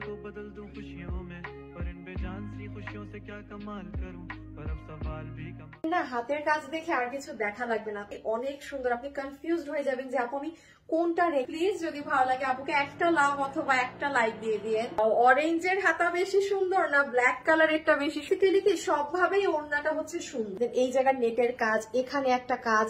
को बदल दूं खुशियों में, पर इन बेजान सी खुशियों से क्या कमाल करूं, पर अब सवाल भी कम না। হাতের কাজ দেখে আর কিছু দেখা লাগবে না, অনেক সুন্দর। আপনি কনফিউজড হয়ে যাবেন যে আপু আমি কোনটা রেখে। প্লিজ যদি ভালো লাগে আপুকে একটা লাভ অথবা একটা লাইক দিয়ে দিয়ে। অরেঞ্জের হাতা বেশি সুন্দর না ব্ল্যাক কালারেরটা বেশি? কি সব ভাবেই ওড়নাটা হচ্ছে সুন্দর। এই জায়গার নেটের কাজ, এখানে একটা কাজ,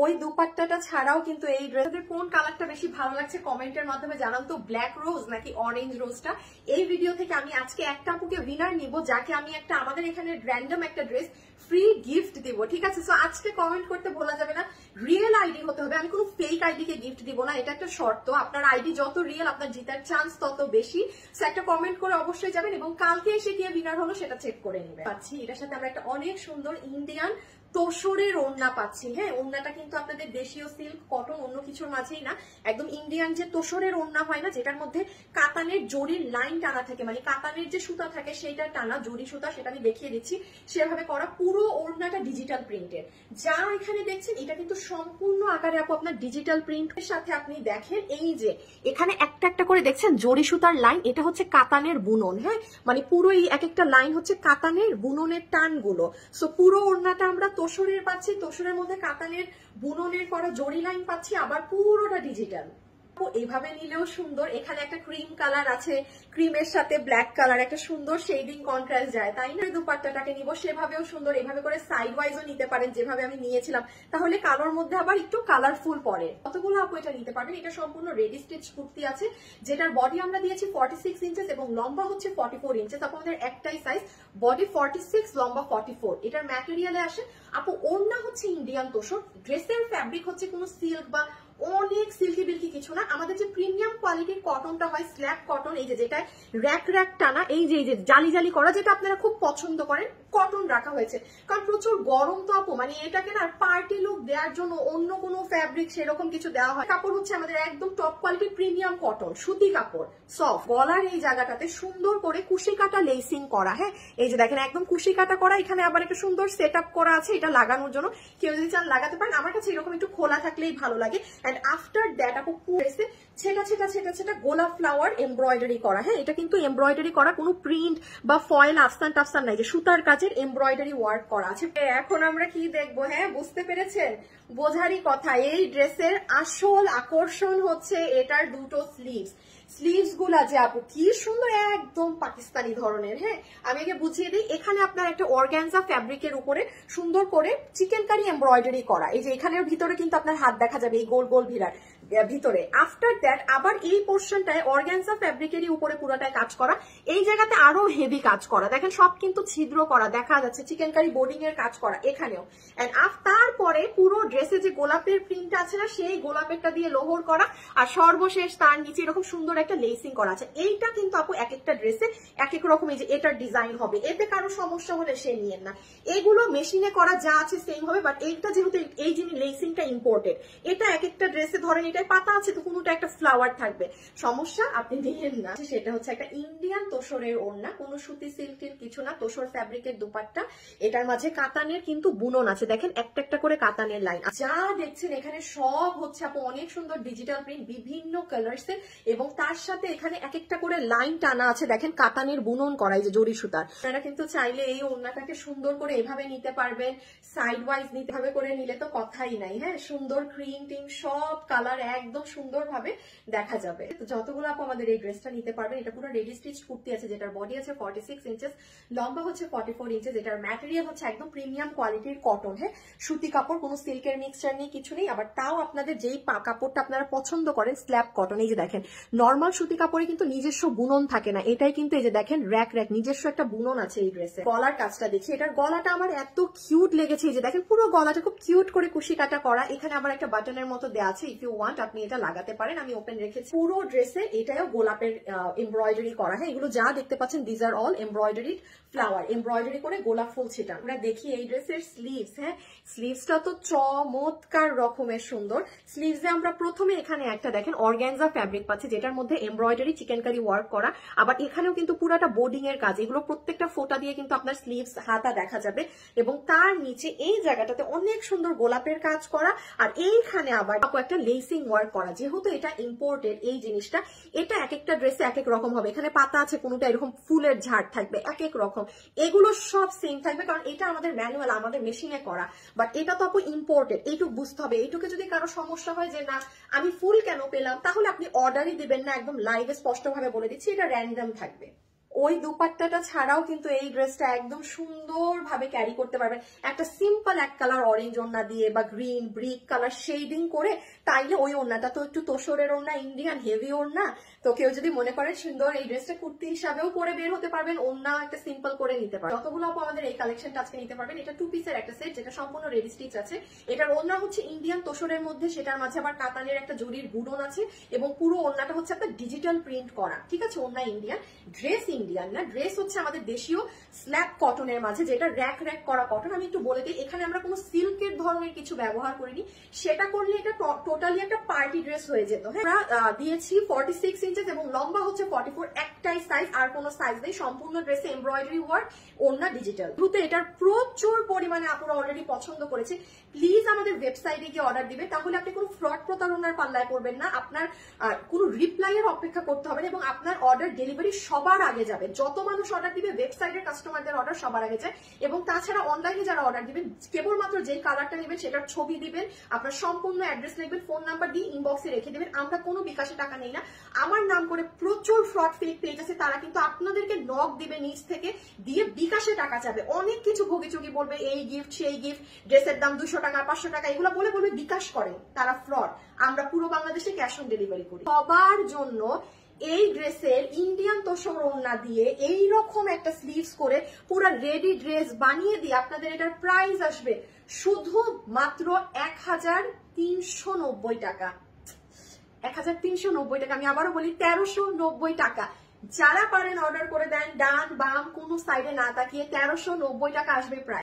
ওই দুপাট্টাটা ছাড়াও কিন্তু এই ড্রেসের কোন কালারটা বেশি ভালো লাগছে কমেন্টের মাধ্যমে জানান তো, ব্ল্যাক রোজ নাকি অরেঞ্জ রোজটা। এই ভিডিও থেকে আমি আজকে একটা আপুকে উইনার নিব, যাকে আমি একটা আমাদের এখানে র্যান্ডম একটা ড্রেস ফ্রি গিফট দিব, ঠিক আছে? সো আজকে কমেন্ট করতে ভোলা যাবে না, রিয়েল আইডি হতে হবে। আমি কোনো ফেক আইডি কে গিফট দিব না, এটা একটা শর্ত। আপনার আইডি যত রিয়েল আপনার জেতার চান্স তত বেশি। সো একটা কমেন্ট করে অবশ্যই যাবেন এবং কালকে এসে গিয়ে উইনার হলো সেটা চেক করে নেবেন। পাচ্ছি এটার সাথে আমরা একটা অনেক সুন্দর ইন্ডিয়ান তোষরের ওড়না পাচ্ছি। হ্যাঁ, ওড়নাটা কিন্তু আপনাদের দেশীয় সিল্ক কটন, অন্য কিছুর মাঝেই না, একদম ইন্ডিয়ান যে তোষরের ওড়না হয় না, যেটার মধ্যে কাতানের জরির লাইন টানা থাকে, মানে কাতানের যে সুতা থাকে সেইটা টানা, জরি সুতা, সেটা আমি দেখিয়ে দিচ্ছি সেভাবে করা। পুরো ওড়নাটা ডিজিটাল প্রিন্টের। যা এখানে দেখছেন এটা কিন্তু সম্পূর্ণ আকারে আপু আপনার ডিজিটাল প্রিন্টের সাথে আপনি দেখেন এই যে এখানে একটা একটা করে দেখছেন জরি সুতার লাইন, এটা হচ্ছে কাতানের বুনন। হ্যাঁ, মানে পুরো এই এক একটা লাইন হচ্ছে কাতানের বুননের টানগুলো। সো পুরো ওড়নাটা আমরা তোষরের পাচ্ছি, তোষরের মধ্যে কাতানের বুননের করা জরি লাইন পাচ্ছি, আবার পুরোটা ডিজিটাল। এইভাবে নিলেও সুন্দর। এখানে একটা ক্রিম কালার আছে, ক্রিমের সাথে ব্ল্যাক কালার, একটা সুন্দর শেডিং কন্ট্রাস্ট যায়, তাই না? দুপাট্টাটাকে নিব সেভাবেও সুন্দর, এভাবে করে সাইড ওয়াইজও নিতে পারেন যেভাবে আমি নিয়েছিলাম, তাহলে কালোর মধ্যে আবার একটু কালারফুল পরে। কতগুলো আপু এটা নিতে পারবেন। এটা সম্পূর্ণ রেডি স্টিচ কুর্তি আছে, যেটার বডি আমরা দিয়েছি 46 ইঞ্চেস এবং লম্বা হচ্ছে 44 ইঞ্চেস। আপনাদের একটাই সাইজ, বডি 46, লম্বা 44। এটার ম্যাটেরিয়ালে আসে আপু ওড়না হচ্ছে ইন্ডিয়ান তোষর, ড্রেসের ফ্যাব্রিক হচ্ছে কোনো সিল্ক বা অনেক সিল্কি বিল্কি কিছু না। আমাদের যে প্রিমিয়াম কোয়ালিটির কটনটা হয় স্ল্যাব কটন, এই যে যেটা র্যাক র্যাক টানা, এই যে জালি জালি করা, যেটা আপনারা খুব পছন্দ করেন, কটন রাখা হয়েছে। কারণ প্রচুর গরম তো আপু, মানে এটাকে না পার্টি লুক দেওয়ার জন্য অন্য কোনো ফ্যাব্রিক সেরকম কিছু দেওয়া হয়। কাপড় হচ্ছে আমাদের একদম টপ কোয়ালিটির প্রিমিয়াম কটন, সুতি কাপড়, সফট। গলার এই জায়গাটাতে সুন্দর করে কুশি কাটা লেসিং করা। হ্যাঁ, এই যে দেখেন একদম কুশি কাটা করা, এখানে আবার একটা সুন্দর সেট আপ করা আছে এটা লাগানোর জন্য। কেউ যদি চান লাগাতে পারেন, আমার কাছে এরকম একটু খোলা থাকলেই ভালো লাগে। এন্ড আফটার দ্যাট আপু পুরেছে ছেটা ছেটা ছেটা ছেটা গোলাপ ফ্লাওয়ার এমব্রয়ডারি করা। হ্যাঁ, এটা কিন্তু এমব্রয়ডারি করা, কোনো প্রিন্ট বা ফয়েল আফসান টাফসান নাই, যে সুতার কাজের এমব্রয়ডারি ওয়ার্ক করা আছে। এখন আমরা কি দেখবো? হ্যাঁ, বুঝতে পেরেছেন? বোঝারই কথা। এই ড্রেসের আসল আকর্ষণ হচ্ছে এটার দুটো স্লিভস। স্লিভস গুলা যে আপু কি সুন্দর, একদম পাকিস্তানি ধরনের। হ্যাঁ, আমি আগে বুঝিয়ে দিই। এখানে আপনার একটা অর্গানজা ফ্যাব্রিকের উপরে সুন্দর করে চিকেন কারি এমব্রয়ডারি করা, এই যে এখানের ভিতরে কিন্তু আপনার হাত দেখা যাবে এই গোল গোল ভিড়ার ভিতরে। আফটার দ্যাট আবার এই পোর্শনটায় অর্গানজা ফ্যাব্রিকেরই উপরে পুরোটায় কাজ করা, এই জায়গাতে আরো হেভি কাজ করা, দেখেন সব কিন্তু ছিদ্র করা দেখা যাচ্ছে, চিকেন কারি বোর্ডিং এর কাজ করা এখানেও। এন্ড তারপরে পুরো ড্রেসে যে গোলাপের প্রিন্ট আছে না, সেই গোলাপেরটা দিয়ে লোহর করা, আর সর্বশেষ তার নিচে এরকম সুন্দর একটা লেসিং করা আছে। এইটা কিন্তু আপু এক একটা ড্রেসে এক এক রকম, এই যে এটার ডিজাইন হবে, এতে কারো সমস্যা হলে সে নিয়েন না। এগুলো মেশিনে করা যা আছে সেম হবে, বাট এইটা যেহেতু এই যিনি লেসিংটা ইম্পোর্টেড, এটা এক একটা ড্রেসে ধরেন এটা পাতা আছে তো কোনোটা একটা ফ্লাওয়ার থাকবে, সমস্যা আপনি নিয়েন না। সেটা হচ্ছে একটা ইন্ডিয়ান তোষরের ওড়না, কোনো সুতি সিল্কের কিছু না, তোষর ফ্যাব্রিকের দুপাট্টা, এটার মাঝে কাতানের কিন্তু বুনন আছে, দেখেন একটা একটা করে কাতানের লাইন। যা দেখছেন এখানে সব হচ্ছে আপু অনেক সুন্দর ডিজিটাল প্রিন্ট, বিভিন্ন কালার্সের, এবং তার সাথে এখানে এক একটা করে লাইন টানা আছে, দেখেন কাতানের বুনন করা, এই যে জরি সুতার। আপনারা কিন্তু চাইলে এই ওড়নাটাকে সুন্দর করে এভাবে নিতে পারবেন, সাইড ওয়াইজ নিতে হবে করে নিলে তো কথাই নাই। হ্যাঁ, সুন্দর ক্রিম টিম সব কালার একদম সুন্দর ভাবে দেখা যাবে। তো যতগুলো আপু আমাদের এই ড্রেসটা নিতে পারবেন, এটা পুরো রেডি স্টিচ কুর্তি আছে, যেটার বডি আছে 46 ইঞ্চেস, লম্বা হচ্ছে 44 ইঞ্চেস। এটার ম্যাটেরিয়াল হচ্ছে একদম প্রিমিয়াম কোয়ালিটির কটন। হ্যাঁ, সুতি কাপড়, কোনো সিল্কের মিক্সচার নেই, কিছু নেই। আবার তাও আপনাদের যেই কাপড়টা আপনারা পছন্দ করেন স্ল্যাব কটন, এই যে দেখেন নর্মাল সুতি কাপড়ে কিন্তু নিজস্ব বুনন থাকে না, এটাই কিন্তু এই যে দেখেন র্যাক র্যাক নিজস্ব একটা বুনন আছে এই ড্রেসে। গলার কাজটা দেখছি, এটার গলাটা আমার এত কিউট লেগেছে, এই যে দেখেন পুরো গলাটা খুব কিউট করে কুশি কাটা করা, এখানে আবার একটা বাটনের মতো দেওয়া আছে, ইফ ইউ ওয়ান্ট আপনি এটা লাগাতে পারেন, আমি ওপেন রেখেছি। পুরো ড্রেসে এটাও গোলাপের এমব্রয়ডারি করা। হ্যাঁ, এগুলো যা দেখতে পাচ্ছেন these are all embroidery flower, embroidery করে গোলাপ ফুল ছিটা। আমরা দেখি এই ড্রেসের স্লিভস। হ্যাঁ, স্লিভসটা তো চমৎকার রকমের সুন্দর। স্লিভসে আমরা প্রথমে এখানে একটা দেখেন অর্গানজা ফ্যাব্রিক পাচ্ছি, যেটার মধ্যে এমব্রয়ডারি চিকেন কারি ওয়ার্ক করা, আবার এখানেও কিন্তু পুরাটা বোর্ডিং এর কাজ, এগুলো প্রত্যেকটা ফোটা দিয়ে কিন্তু আপনার স্লিভস হাতা দেখা যাবে, এবং তার নিচে এই জায়গাটাতে অনেক সুন্দর গোলাপের কাজ করা, আর এইখানে আবার একটা লেসিং এমব্রয়ডারিং ওয়ার্ক করা, যেহেতু এটা ইম্পোর্টেড এই জিনিসটা, এটা এক একটা ড্রেসে এক এক রকম হবে। এখানে পাতা আছে, কোনোটা এরকম ফুলের ঝাড় থাকবে, এক এক রকম। এগুলো সব সেম থাকবে, কারণ এটা আমাদের ম্যানুয়াল, আমাদের মেশিনে করা। বাট এটা তো আপু ইম্পোর্টেড, এইটুকু বুঝতে হবে। এইটুকু যদি কারো সমস্যা হয় যে না আমি ফুল কেন পেলাম, তাহলে আপনি অর্ডারই দিবেন না। একদম লাইভে স্পষ্ট ভাবে বলে দিচ্ছি, এটা র্যান্ডম থাকবে। ওই দুপাট্টাটা ছাড়াও কিন্তু এই ড্রেসটা একদম সুন্দরভাবে ক্যারি করতে পারবেন একটা সিম্পল এক কালার অরেঞ্জ ওড়না দিয়ে বা গ্রিন ব্রিক কালার শেডিং করে। তাইলে ওই ওড়নাটা তো একটু তোষরের ওড়না, ইন্ডিয়ান হেভি ওড়না। তো কেউ যদি মনে করেন সুন্দর, এই ড্রেসটা কুর্তি হিসাবেও পরে বের হতে পারবেন, ওড়না একটা সিম্পল করে নিতে পারবেন। যতগুলো আপু আমাদের এই কালেকশনটা আজকে নিতে পারবেন। এটা 2 পিসের একটা সেট, যেটা সম্পূর্ণ রেডি স্টিচ আছে। এটার ওড়না হচ্ছে ইন্ডিয়ান তোষরের মধ্যে, সেটার মাঝে আবার কাতানের একটা জরির বুনন আছে, এবং পুরো ওড়নাটা হচ্ছে আপনার ডিজিটাল প্রিন্ট করা। ঠিক আছে, ওড়না ইন্ডিয়ান, ড্রেস ইন্ডিয়ান না, ড্রেস হচ্ছে আমাদের দেশীয় স্ল্যাব কটনের মাঝে, যেটা র্যাক র্যাক করা কটন। আমি একটু বলে দিই, এখানে আমরা কোনো সিল্কের ধরনের কিছু ব্যবহার করিনি। সেটা করলে এটা টোটালি একটা পার্টি ড্রেস হয়ে যেত। হ্যাঁ, আমরা দিয়েছি 46 ইঞ্চেস এবং লম্বা হচ্ছে 44, একটাই সাইজ, আর কোনো সাইজ নেই। সম্পূর্ণ ড্রেসে এমব্রয়ডারি ওয়ার্ক, ওড়না ডিজিটাল। দ্রুত এটার প্রচুর পরিমাণে আপনারা অলরেডি পছন্দ করেছে। প্লিজ আমাদের ওয়েবসাইটে গিয়ে অর্ডার দিবেন, তাহলে আপনি কোনো ফ্রড প্রতারণার পাল্লায় পড়বেন না। আপনার কোনো রিপ্লাইয়ের অপেক্ষা করতে হবে না, এবং আপনার অর্ডার ডেলিভারি সবার আগে যাবে। যত মানুষ অর্ডার দিবে, ওয়েবসাইটের কাস্টমারদের অর্ডার সবার আগে যায়। এবং তাছাড়া অনলাইনে যারা অর্ডার দিবেন, কেবলমাত্র যেই কালারটা নেবেন সেটার ছবি দিবেন, আপনার সম্পূর্ণ অ্যাড্রেস লিখবেন, ফোন নাম্বার দিয়ে ইনবক্সে রেখে দিবেন। আমরা কোনো বিকাশে টাকা নেই না। আমার নাম করে প্রচুর ফ্রড ফেক পেজ আছে, তারা কিন্তু আপনাদেরকে নক দিবে নিজ থেকে, দিয়ে বিকাশে টাকা চাবে, অনেক কিছু ভোগিচুগি বলবে, এই গিফট সেই গিফট, ড্রেসের দাম 200 টাকা 500 টাকা, এগুলো বলে বলবে বিকাশ করেন, তারা ফ্রড। আমরা পুরো বাংলাদেশে ক্যাশ অন ডেলিভারি করি। সবার জন্য এই ড্রেসের ইন্ডিয়ান তোষর ওড়না দিয়ে এইরকম একটা স্লিভস করে পুরো রেডি ড্রেস বানিয়ে দিয়ে আপনাদের এটার প্রাইস আসবে শুধু মাত্র 1390 টাকা। 1390 টাকা। আমি আবারও বলি 1390 টাকা। যারা পারেন অর্ডার করে দেন, ডান বাম কোনো সাইডে না তাকিয়ে 1390 টাকা আসবে প্রাইস।